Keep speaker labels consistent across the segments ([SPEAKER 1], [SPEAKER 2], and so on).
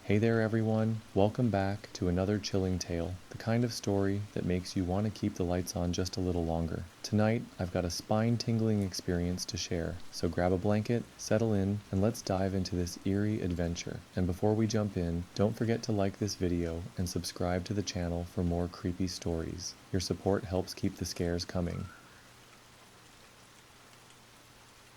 [SPEAKER 1] Hey there everyone, welcome back to another chilling tale, the kind of story that makes you want to keep the lights on just a little longer. Tonight, I've got a spine-tingling experience to share, so grab a blanket, settle in, and let's dive into this eerie adventure. And before we jump in, don't forget to like this video and subscribe to the channel for more creepy stories. Your support helps keep the scares coming.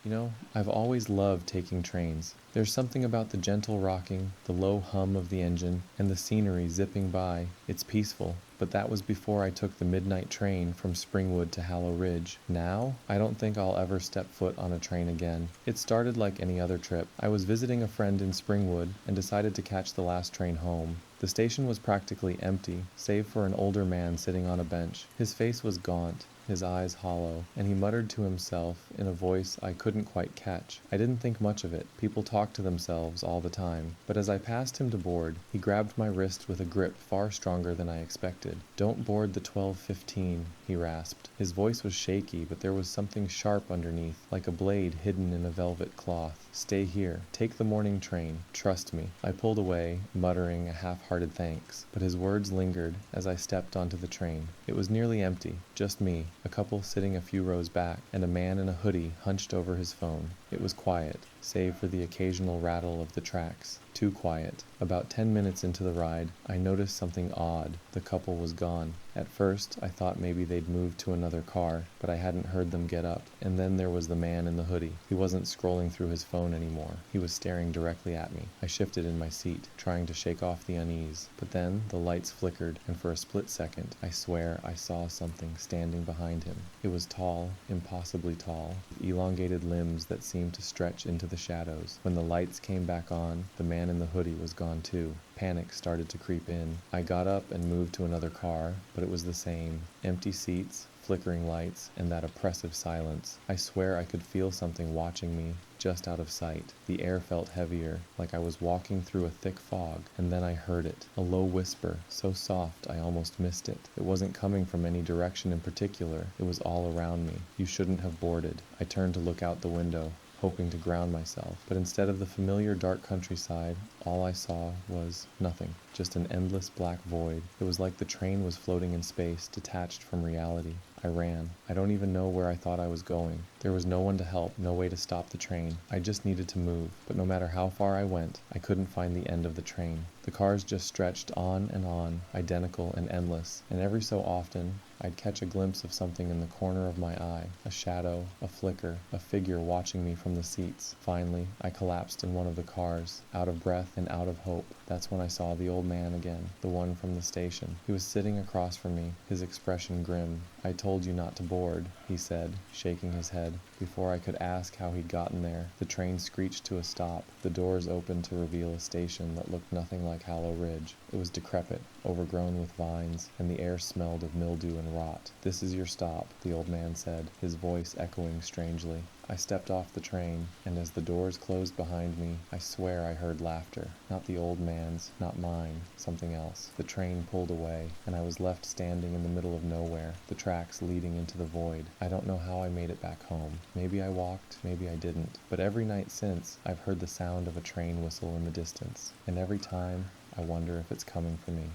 [SPEAKER 1] You know, I've always loved taking trains. There's something about the gentle rocking, the low hum of the engine, and the scenery zipping by. It's peaceful, but that was before I took the midnight train from Springwood to Hallow Ridge. Now, I don't think I'll ever step foot on a train again. It started like any other trip. I was visiting a friend in Springwood and decided to catch the last train home. The station was practically empty, save for an older man sitting on a bench. His face was gaunt, his eyes hollow, and he muttered to himself in a voice I couldn't quite catch. I didn't think much of it. People talk to themselves all the time. But as I passed him to board, he grabbed my wrist with a grip far stronger than I expected. "Don't board the 12:15, he rasped. His voice was shaky, but there was something sharp underneath, like a blade hidden in a velvet cloth. "Stay here. Take the morning train. Trust me." I pulled away, muttering a half-hearted thanks, but his words lingered as I stepped onto the train. It was nearly empty, just me, a couple sitting a few rows back, and a man in a hoodie hunched over his phone. It was quiet, save for the occasional rattle of the tracks. Too quiet. About 10 minutes into the ride, I noticed something odd. The couple was gone. At first, I thought maybe they'd moved to another car, but I hadn't heard them get up. And then there was the man in the hoodie. He wasn't scrolling through his phone anymore. He was staring directly at me. I shifted in my seat, trying to shake off the unease. But then, the lights flickered, and for a split second, I swear I saw something standing behind him. It was tall, impossibly tall, with elongated limbs that seemed to stretch into the shadows. When the lights came back on, the man in the hoodie was gone too. Panic started to creep in. I got up and moved to another car, but it was the same. Empty seats, flickering lights, and that oppressive silence. I swear I could feel something watching me, just out of sight. The air felt heavier, like I was walking through a thick fog, and then I heard it. A low whisper, so soft I almost missed it. It wasn't coming from any direction in particular. It was all around me. "You shouldn't have boarded." I turned to look out the window, hoping to ground myself, but instead of the familiar dark countryside, all I saw was nothing, just an endless black void. It was like the train was floating in space, detached from reality. I ran. I don't even know where I thought I was going. There was no one to help, no way to stop the train. I just needed to move, but no matter how far I went, I couldn't find the end of the train. The cars just stretched on, identical and endless, and every so often, I'd catch a glimpse of something in the corner of my eye, a shadow, a flicker, a figure watching me from the seats. Finally, I collapsed in one of the cars, out of breath and out of hope. That's when I saw the old man again, the one from the station. He was sitting across from me, his expression grim. "I told you not to board," he said, shaking his head. Before I could ask how he'd gotten there, the train screeched to a stop. The doors opened to reveal a station that looked nothing like Hallow Ridge. It was decrepit, overgrown with vines, and the air smelled of mildew and rot. "This is your stop," the old man said, his voice echoing strangely. I stepped off the train, and as the doors closed behind me, I swear I heard laughter. Not the old man's, not mine, something else. The train pulled away, and I was left standing in the middle of nowhere, the tracks leading into the void. I don't know how I made it back home. Maybe I walked, maybe I didn't. But every night since, I've heard the sound of a train whistle in the distance, and every time, I wonder if it's coming for me.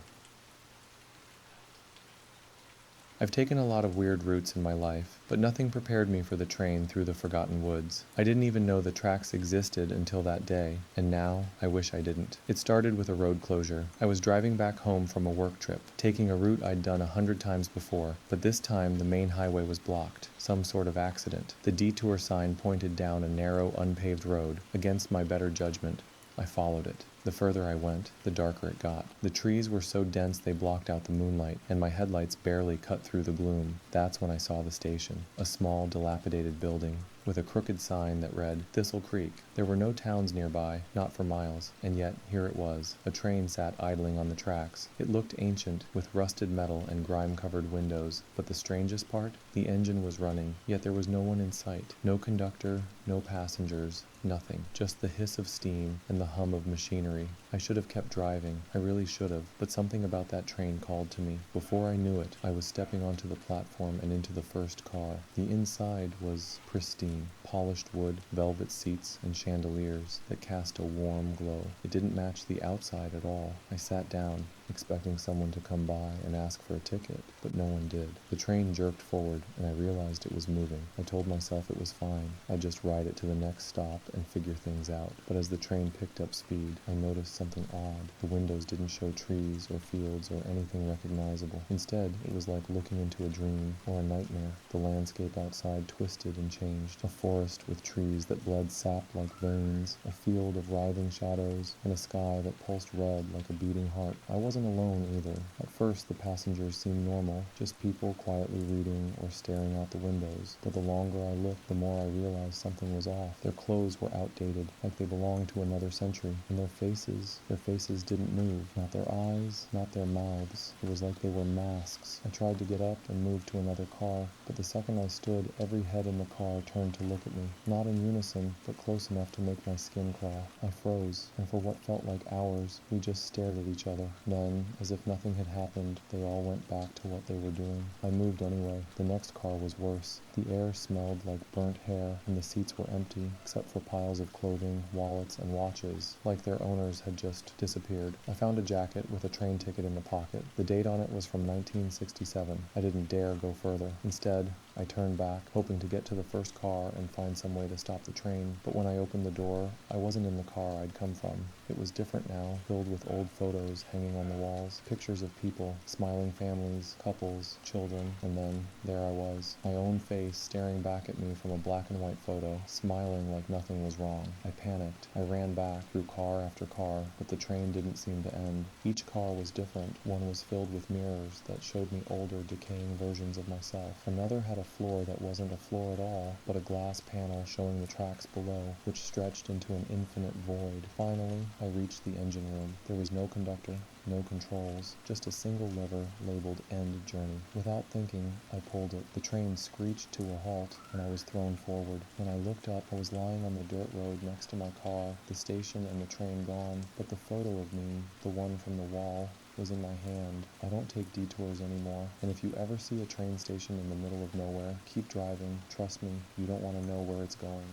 [SPEAKER 1] I've taken a lot of weird routes in my life, but nothing prepared me for the train through the forgotten woods. I didn't even know the tracks existed until that day, and now I wish I didn't. It started with a road closure. I was driving back home from a work trip, taking a route I'd done 100 times before, but this time the main highway was blocked. Some sort of accident. The detour sign pointed down a narrow, unpaved road. Against my better judgment, I followed it. The further I went, the darker it got. The trees were so dense they blocked out the moonlight, and my headlights barely cut through the gloom. That's when I saw the station, a small, dilapidated building with a crooked sign that read, "Thistle Creek." There were no towns nearby, not for miles, and yet here it was. A train sat idling on the tracks. It looked ancient, with rusted metal and grime-covered windows, but the strangest part? The engine was running, yet there was no one in sight. No conductor, no passengers, nothing. Just the hiss of steam and the hum of machinery scenery. I should have kept driving. I really should have. But something about that train called to me. Before I knew it, I was stepping onto the platform and into the first car. The inside was pristine. Polished wood, velvet seats, and chandeliers that cast a warm glow. It didn't match the outside at all. I sat down, expecting someone to come by and ask for a ticket, but no one did. The train jerked forward, and I realized it was moving. I told myself it was fine. I'd just ride it to the next stop and figure things out. But as the train picked up speed, I noticed something odd. The windows didn't show trees or fields or anything recognizable. Instead, it was like looking into a dream or a nightmare. The landscape outside twisted and changed. A forest with trees that bled sap like veins, a field of writhing shadows, and a sky that pulsed red like a beating heart. I wasn't alone either. At first, the passengers seemed normal, just people quietly reading or staring out the windows. But the longer I looked, the more I realized something was off. Their clothes were outdated, like they belonged to another century. And their faces didn't move. Not their eyes, not their mouths. It was like they were masks. I tried to get up and move to another car, but the second I stood, every head in the car turned to look at me. Not in unison, but close enough to make my skin crawl. I froze, and for what felt like hours, we just stared at each other. Then, as if nothing had happened, they all went back to what they were doing. I moved anyway. The next car was worse. The air smelled like burnt hair, and the seats were empty, except for piles of clothing, wallets, and watches, like their owners had just disappeared. I found a jacket with a train ticket in the pocket. The date on it was from 1967. I didn't dare go further. Instead, I turned back, hoping to get to the first car and find some way to stop the train. But when I opened the door, I wasn't in the car I'd come from. It was different now, filled with old photos hanging on the walls, pictures of people, smiling families, couples, children, and then there I was, my own face staring back at me from a black and white photo, smiling like nothing was wrong. I panicked. I ran back through car after car, but the train didn't seem to end. Each car was different. One was filled with mirrors that showed me older, decaying versions of myself. Another had a floor that wasn't a floor at all, but a glass panel showing the tracks below, which stretched into an infinite void. Finally, I reached the engine room. There was no conductor, no controls, just a single lever labeled End Journey. Without thinking, I pulled it. The train screeched to a halt, and I was thrown forward. When I looked up, I was lying on the dirt road next to my car, the station and the train gone, but the photo of me, the one from the wall, was in my hand. I don't take detours anymore, and if you ever see a train station in the middle of nowhere, keep driving. Trust me, you don't want to know where it's going.